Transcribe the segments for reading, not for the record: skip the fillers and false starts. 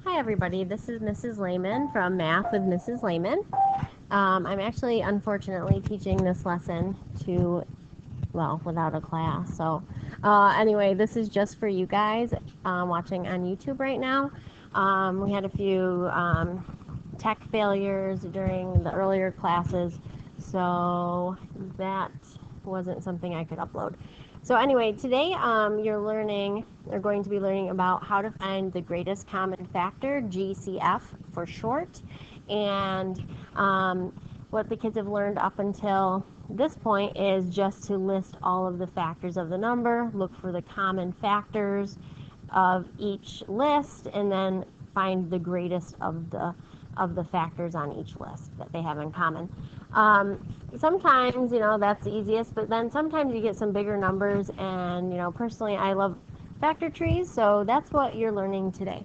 Hi everybody, this is Mrs. Lehman from Math with Mrs. Lehman. I'm actually unfortunately teaching this lesson without a class. So anyway, this is just for you guys watching on YouTube right now. We had a few tech failures during the earlier classes, so that wasn't something I could upload. So anyway, today you're going to be learning about how to find the greatest common factor, GCF for short, and what the kids have learned up until this point is just to list all of the factors of the number, look for the common factors of each list, and then find the greatest of the factors on each list that they have in common. Sometimes, that's the easiest, but then sometimes you get some bigger numbers, and, personally, I love factor trees, so that's what you're learning today.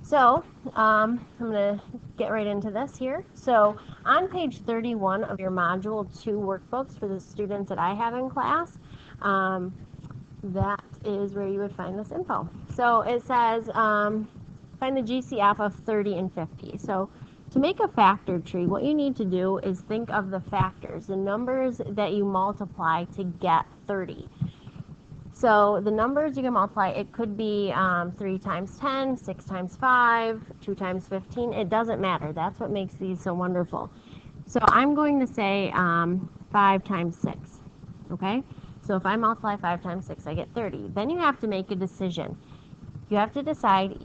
So, I'm going to get right into this here. So, on page 31 of your Module 2 workbooks for the students that I have in class, that is where you would find this info. So, it says, find the GCF of 30 and 50. So, to make a factor tree, what you need to do is think of the factors, the numbers that you multiply to get 30. So the numbers you can multiply, it could be 3 times 10, 6 times 5, 2 times 15. It doesn't matter. That's what makes these so wonderful. So I'm going to say 5 times 6. Okay? So if I multiply 5 times 6, I get 30. Then you have to make a decision. You have to decide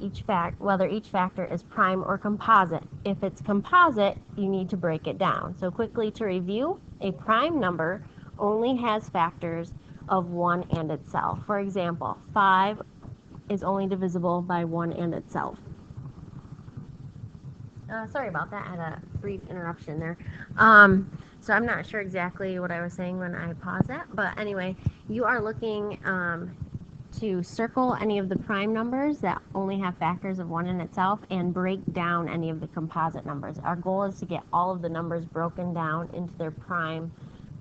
whether each factor is prime or composite. If it's composite, you need to break it down. So quickly to review, a prime number only has factors of 1 and itself. For example, 5 is only divisible by 1 and itself. Sorry about that, I had a brief interruption there. So I'm not sure exactly what I was saying when I paused that, but anyway, you are looking to circle any of the prime numbers that only have factors of 1 in itself and break down any of the composite numbers. Our goal is to get all of the numbers broken down into their prime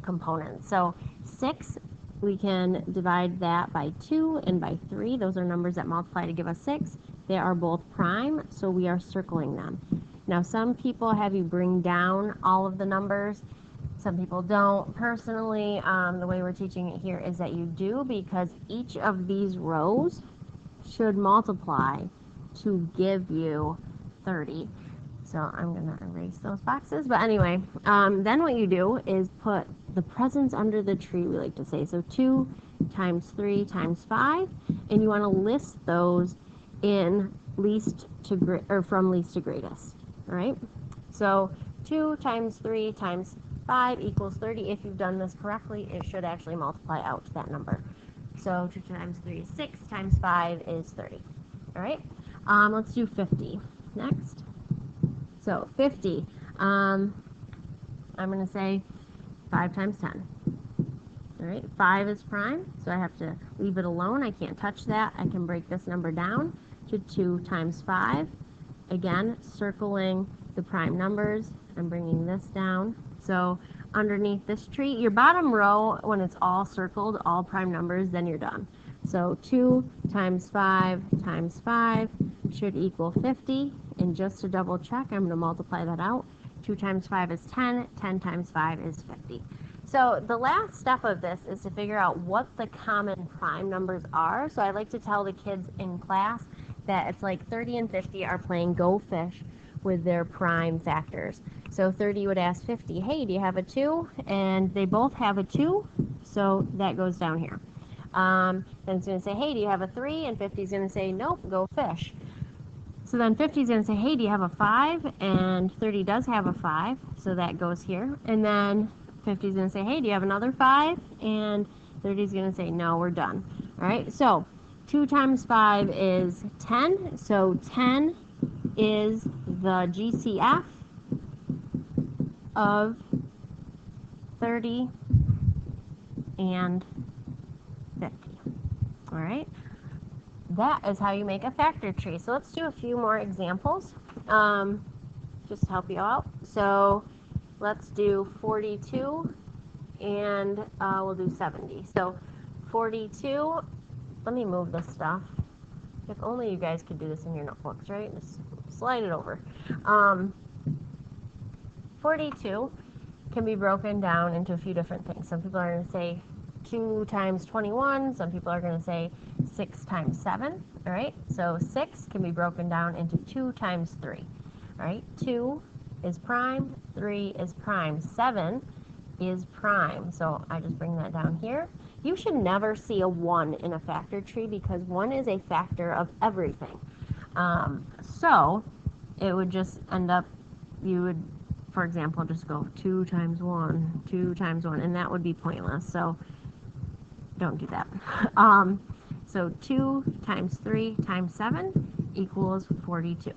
components. So 6, we can divide that by 2 and by 3. Those are numbers that multiply to give us 6. They are both prime, so we are circling them. Now some people have you bring down all of the numbers. Some people don't. Personally, the way we're teaching it here is that you do, because each of these rows should multiply to give you 30. So I'm going to erase those boxes. But anyway, then what you do is put the presents under the tree, we like to say. So 2 times 3 times 5. And you want to list those in from least to greatest. All right? So 2 times 3 times 5 equals 30. If you've done this correctly, it should actually multiply out to that number. So 2 times 3 is 6, times 5 is 30. All right? Let's do 50 next. So 50, I'm going to say 5 times 10. All right, 5 is prime, so I have to leave it alone. I can't touch that. I can break this number down to 2 times 5. Again, circling the prime numbers. I'm bringing this down. So underneath this tree, your bottom row, when it's all circled, all prime numbers, then you're done. So 2 times 5 times 5 should equal 50. And just to double check, I'm going to multiply that out. 2 times 5 is 10. 10 times 5 is 50. So the last step of this is to figure out what the common prime numbers are. So I like to tell the kids in class that it's like 30 and 50 are playing Go Fish with their prime factors. So 30 would ask 50, hey, do you have a 2? And they both have a 2, so that goes down here. Then it's going to say, hey, do you have a 3? And 50 is going to say, nope, go fish. So then 50 is going to say, hey, do you have a 5? And 30 does have a 5, so that goes here. And then 50 is going to say, hey, do you have another 5? And 30 is going to say, no, we're done. All right, so 2 times 5 is 10, so 10 is the GCF of 30 and 50. All right, that is how you make a factor tree. So let's do a few more examples just to help you out. So let's do 42 and we'll do 70. So 42, let me move this stuff. If only you guys could do this in your notebooks, right? Just slide it over. 42 can be broken down into a few different things. Some people are going to say 2 times 21. Some people are going to say 6 times 7. All right, so 6 can be broken down into 2 times 3. All right, 2 is prime, 3 is prime, 7 is prime. So I just bring that down here. You should never see a 1 in a factor tree because 1 is a factor of everything. So it would just end up, you would, for example, just go 2 times 1, 2 times 1, and that would be pointless. So don't do that. So 2 times 3 times 7 equals 42.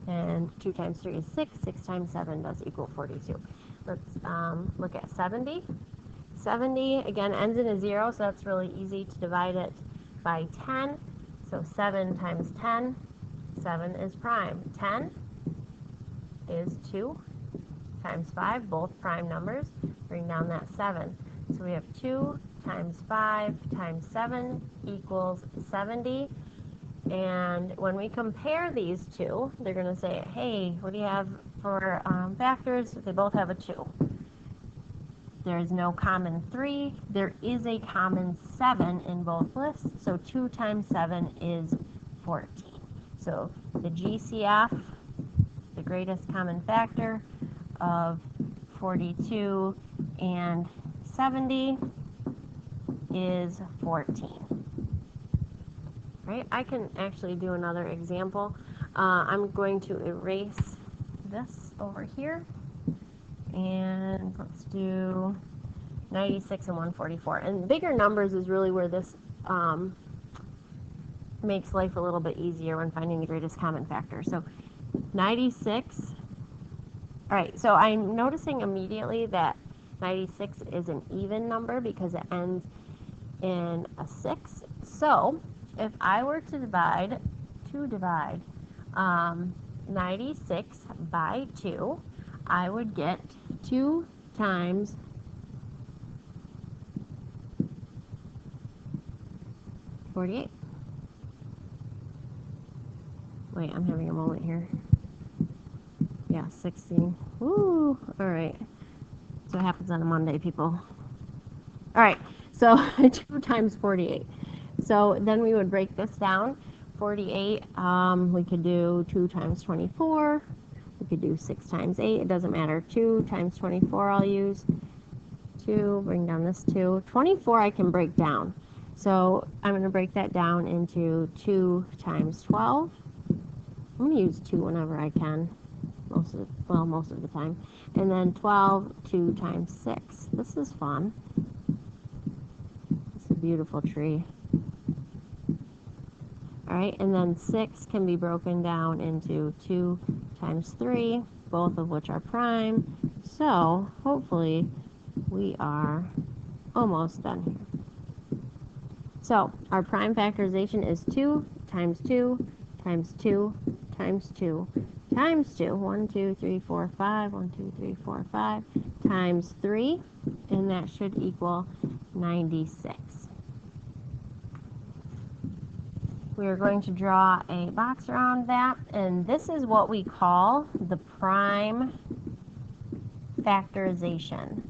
And 2 times 3 is 6. 6 times 7 does equal 42. Let's look at 70. 70, again, ends in a 0, so that's really easy to divide it by 10. So 7 times 10, 7 is prime. 10 is 2 times 5, both prime numbers. Bring down that 7. So we have 2 times 5 times 7 equals 70. And when we compare these two, they're going to say, hey, what do you have for factors? They both have a 2. There is no common 3. There is a common 7 in both lists. So 2 times 7 is 14. So the GCF, the greatest common factor of 42 and 70, is 14. Right? I can actually do another example. I'm going to erase this over here, and let's do 96 and 144. And bigger numbers is really where this makes life a little bit easier when finding the greatest common factor. So 96. All right, so I'm noticing immediately that 96 is an even number because it ends in a 6. So if I were to divide 96 by 2, I would get 2 times 48. Wait, I'm having a moment here. Yeah, 16. Woo! All right. That's what happens on a Monday, people. All right, so 2 times 48. So then we would break this down. 48, we could do 2 times 24. We could do 6 times 8. It doesn't matter. 2 times 24 I'll use. 2, bring down this 2. 24 I can break down. So I'm going to break that down into 2 times 12. I'm going to use 2 whenever I can. Most of the time. And then 12, 2 times 6. This is fun. It's a beautiful tree. All right, and then 6 can be broken down into 2 times 3, both of which are prime. So hopefully we are almost done here. So our prime factorization is 2 times 2 times 2 times 2 times 2. 1, 2, 3, 4, 5. 1, 2, 3, 4, 5 times 3, and that should equal 96. We are going to draw a box around that, and this is what we call the prime factorization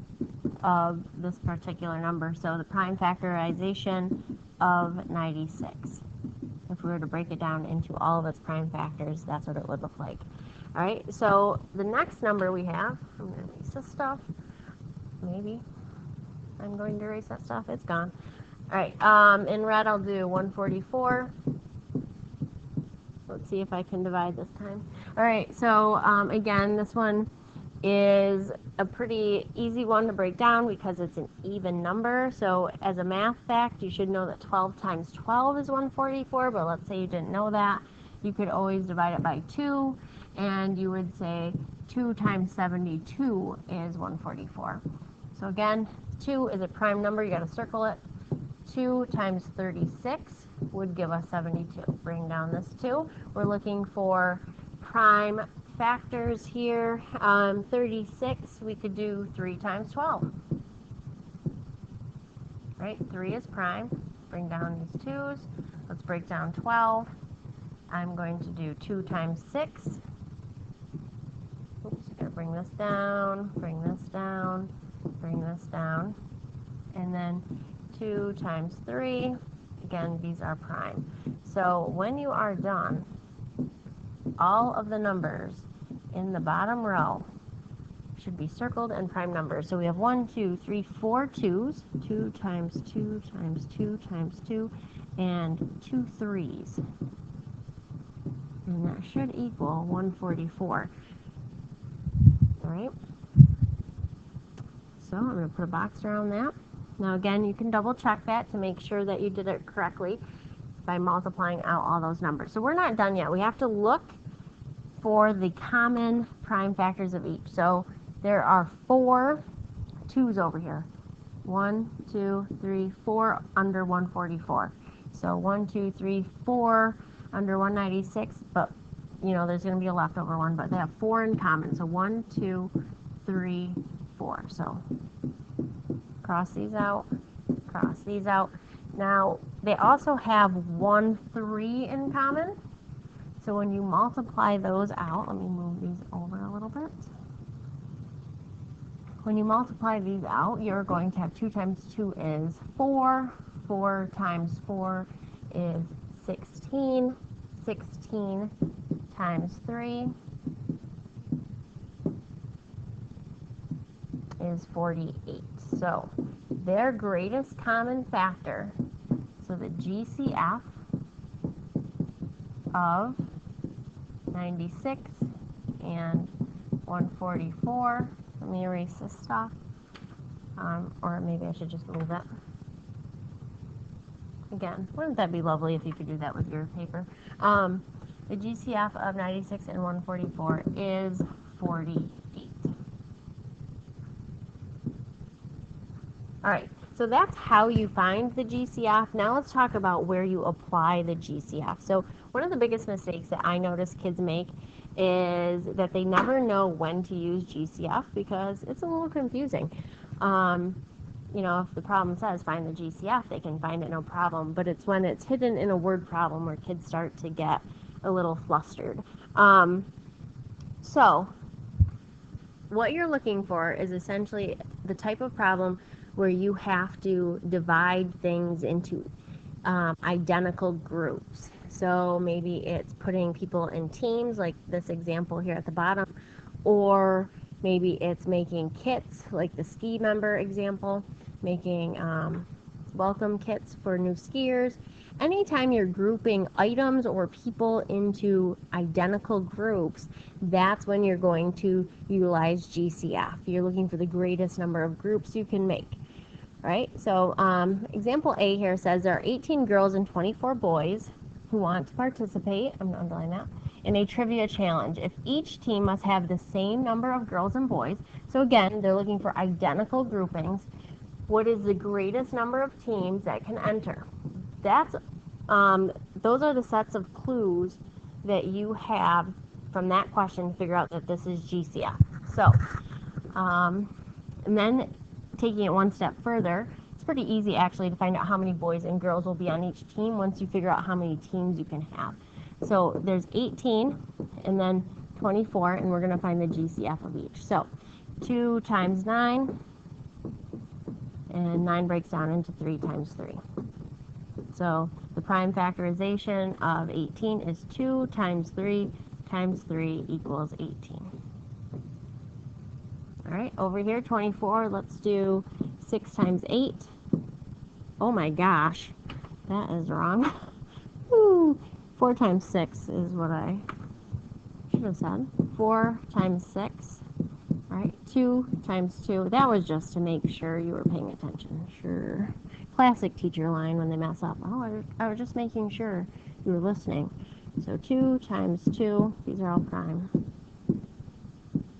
of this particular number. So the prime factorization of 96. If we were to break it down into all of its prime factors, that's what it would look like. All right, so the next number we have, I'm going to erase this stuff. Maybe I'm going to erase that stuff. It's gone. All right, in red I'll do 144. Let's see if I can divide this time. All right, so again, this one is a pretty easy one to break down because it's an even number. So as a math fact, you should know that 12 times 12 is 144, but let's say you didn't know that. You could always divide it by 2, and you would say 2 times 72 is 144. So again, 2 is a prime number. You got to circle it. 2 times 36 would give us 72. Bring down this 2. We're looking for prime factors here. 36, we could do 3 times 12. Right? 3 is prime. bring down these 2's. Let's break down 12. I'm going to do 2 times 6. Oops, gotta bring this down, bring this down, bring this down. And then 2 times 3. Again, these are prime. So when you are done, all of the numbers in the bottom row should be circled and prime numbers. So we have 1, 2, 3, 4 2's, 2 times 2 times 2 times 2, and 2 3's. And that should equal 144. All right. So I'm going to put a box around that. Now again, you can double check that to make sure that you did it correctly by multiplying out all those numbers. So we're not done yet. We have to look for the common prime factors of each. So there are 4 2's over here. 1, 2, 3, 4 under 144. So 1, 2, 3, 4 under 196, but you know there's going to be a leftover one, but they have 4 in common. So 1, 2, 3, 4. So cross these out, cross these out. Now they also have 1, 3 in common. So when you multiply those out, let me move these over a little bit. When you multiply these out, you're going to have 2 times 2 is 4. 4 times 4 is 16. 16 times 3 is 48. So their greatest common factor, so the GCF of 96 and 144. Let me erase this stuff, or maybe I should just move it. Again, wouldn't that be lovely if you could do that with your paper? The GCF of 96 and 144 is 48. All right, so that's how you find the GCF. Now let's talk about where you apply the GCF. So one of the biggest mistakes that I notice kids make is that they never know when to use GCF because it's a little confusing. You know, if the problem says find the GCF, they can find it no problem, but it's when it's hidden in a word problem where kids start to get a little flustered. So what you're looking for is essentially the type of problem where you have to divide things into identical groups. So maybe it's putting people in teams, like this example here at the bottom, or maybe it's making kits, like the ski member example, making welcome kits for new skiers. Anytime you're grouping items or people into identical groups, that's when you're going to utilize GCF. You're looking for the greatest number of groups you can make. Right? So example A here says there are 18 girls and 24 boys who want to participate, I'm going to underline that, in a trivia challenge. If each team must have the same number of girls and boys, so again, they're looking for identical groupings, what is the greatest number of teams that can enter? That's, those are the sets of clues that you have from that question to figure out that this is GCF. So, and then taking it one step further, it's pretty easy actually to find out how many boys and girls will be on each team once you figure out how many teams you can have. So there's 18 and then 24, and we're going to find the GCF of each. So 2 times 9, and 9 breaks down into 3 times 3. So the prime factorization of 18 is 2 times 3 times 3 equals 18. All right, over here, 24, let's do 6 times 8. Oh my gosh, that is wrong. Woo. 4 times 6 is what I should have said. 4 times 6. All right, 2 times 2. That was just to make sure you were paying attention. Sure. Classic teacher line when they mess up. Oh, I was just making sure you were listening. So 2 times 2, these are all prime.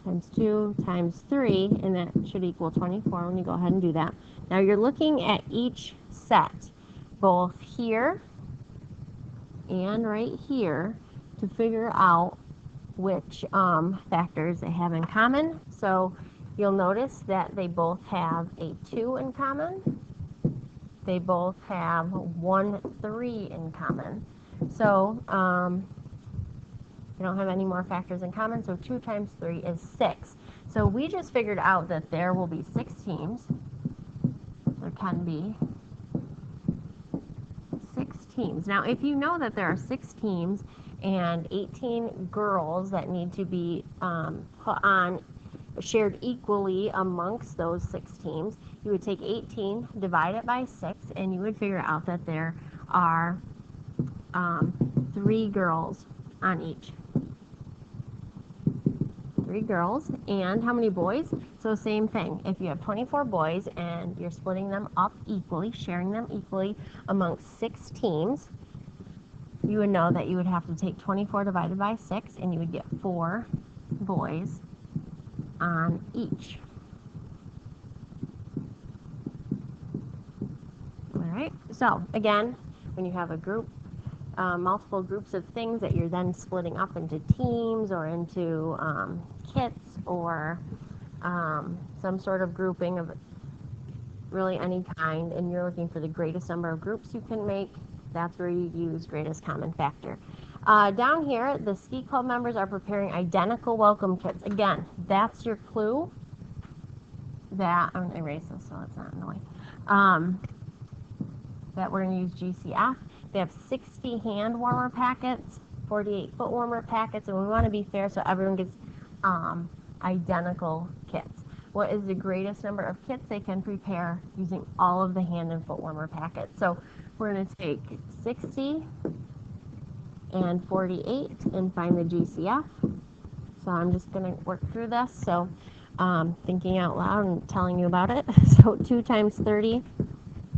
Times 2 times 3, and that should equal 24 when you go ahead and do that. Now you're looking at each set, both here and right here, to figure out which factors they have in common. So you'll notice that they both have a 2 in common, they both have 1 3 in common. So they don't have any more factors in common, so 2 times 3 is 6. So we just figured out that there will be 6 teams. There can be 6 teams. Now, if you know that there are 6 teams and 18 girls that need to be put on, shared equally amongst those 6 teams, you would take 18, divide it by 6, and you would figure out that there are 3 girls on each. 3 girls, and how many boys? So same thing. If you have 24 boys and you're splitting them up equally, sharing them equally amongst 6 teams, you would know that you would have to take 24 divided by 6, and you would get 4 boys on each. All right, so again, when you have a group, multiple groups of things that you're then splitting up into teams or into kits or some sort of grouping of really any kind, and you're looking for the greatest number of groups you can make, that's where you use greatest common factor. Down here, the ski club members are preparing identical welcome kits. Again, that's your clue that, I'm going to erase this so it's not annoying, that we're going to use GCF. They have 60 hand warmer packets, 48 foot warmer packets, and we want to be fair so everyone gets identical kits. What is the greatest number of kits they can prepare using all of the hand and foot warmer packets? So we're going to take 60 and 48 and find the GCF. So I'm just going to work through this. So thinking out loud and telling you about it. So 2 times 30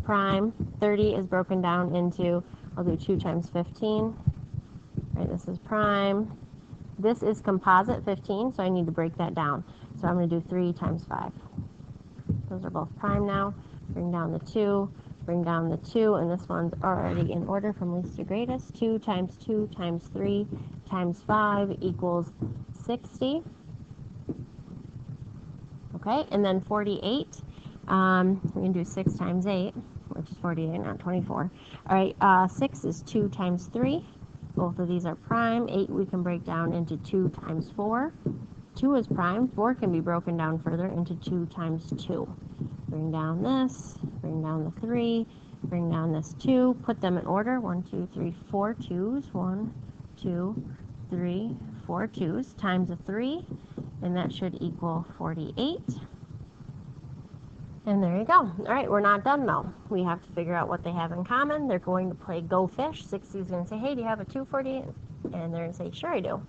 prime. 30 is broken down into, I'll do 2 times 15. Right, this is prime. This is composite 15, so I need to break that down. So I'm going to do 3 times 5. Those are both prime now. Bring down the 2, bring down the 2, and this one's already in order from least to greatest. 2 times 2 times 3 times 5 equals 60. Okay, and then 48. We can do 6 times 8, which is 48, not 24. All right, 6 is 2 times 3. Both of these are prime. 8 we can break down into 2 times 4. 2 is prime. 4 can be broken down further into 2 times 2. Bring down this, bring down the 3, bring down this 2, put them in order. 1, 2, 3, 4 2s. 1, 2, 3, 4 2s times a 3, and that should equal 48. And there you go. All right, we're not done though. We have to figure out what they have in common. They're going to play Go Fish. 60 is going to say, hey, do you have a 248? And they're going to say, sure I do.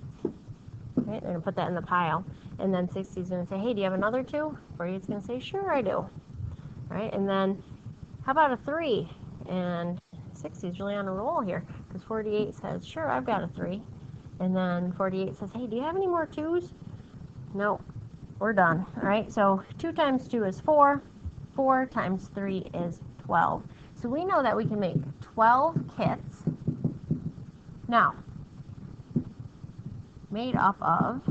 Right, they're going to put that in the pile. And then 60 is going to say, hey, do you have another 2? 48 is going to say, sure I do. All right, and then how about a 3? And 60 is really on a roll here because 48 says, sure, I've got a 3. And then 48 says, hey, do you have any more 2s? No, we're done. All right, so 2 times 2 is 4. 4 times 3 is 12. So we know that we can make 12 kits. Now, made up of,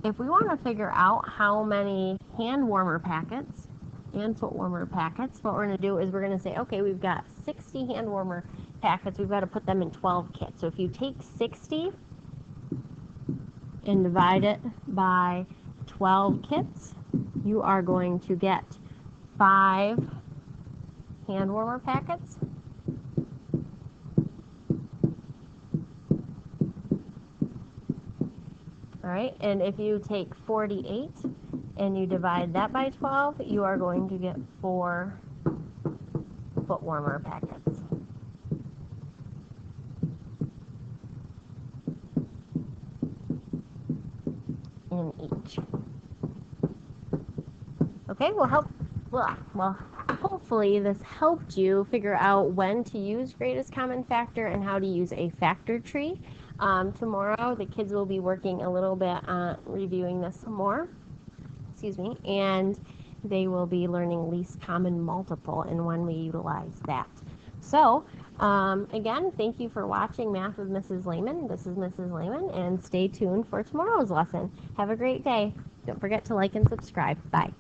if we want to figure out how many hand warmer packets and foot warmer packets, what we're going to do is we're going to say, okay, we've got 60 hand warmer packets. We've got to put them in 12 kits. So if you take 60 and divide it by 12 kits, you are going to get 5 hand warmer packets. All right, and if you take 48 and you divide that by 12, you are going to get 4 foot warmer packets. In each. Okay, well, hopefully this helped you figure out when to use greatest common factor and how to use a factor tree. Tomorrow the kids will be working a little bit on reviewing this some more, and they will be learning least common multiple and when we utilize that. So, again, thank you for watching Math with Mrs. Lehman. This is Mrs. Lehman, and stay tuned for tomorrow's lesson. Have a great day. Don't forget to like and subscribe. Bye.